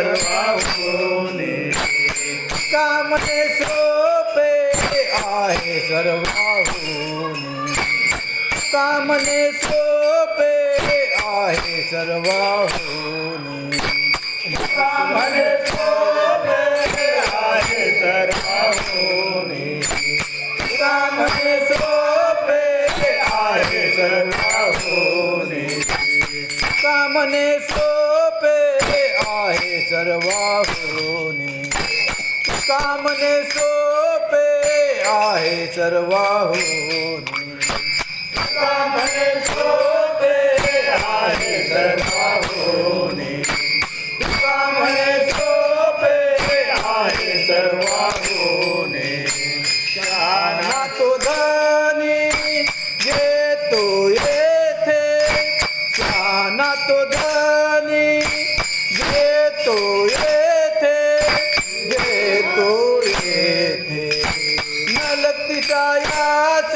सर्वाहुनी कामने सोपे आहे सर्वाहुनी कामने सोपे आहे सर्वाहुनी कामने सोपे आहे सर्वाहुनी कामने सोपे आहे सर्वाहुनी कामने सोपे आहे सर्वाहुनी कामने सोपे आहे सर्वाहुनी कामने सोपे आहे सर्वाहुनी कामने सोपे आहे सर्वाहुनी ना तो धनी घेतो येथे ना तो धनी घेतो येथे नलक्तीचा याच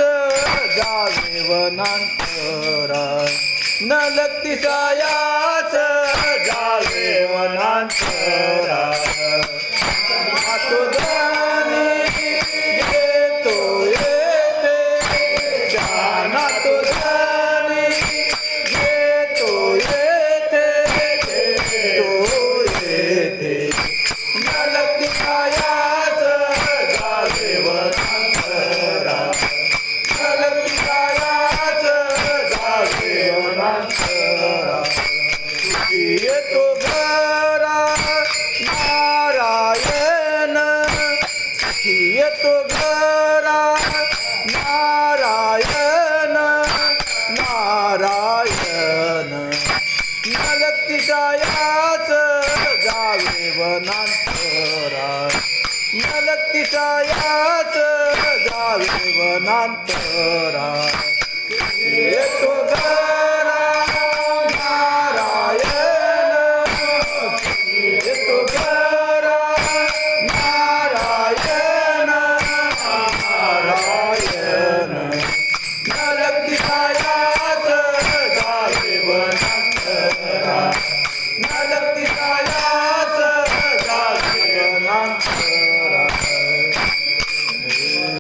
जावे वनांतरा नलक्तीचा याच जावे वनांतरा ना तो धनी घेतो येथे ना तो धनी घेतो येथे नलक्तीचा याच जावे वनांतरा नलक्तीचा याच जावे वनांतरा सुखी येतो घरा नारायण सुखी येतो घरा नारायण नारायण नलक्तीचा याच जावे वनांतरा नलक्तीचा याच जावे वनांतरा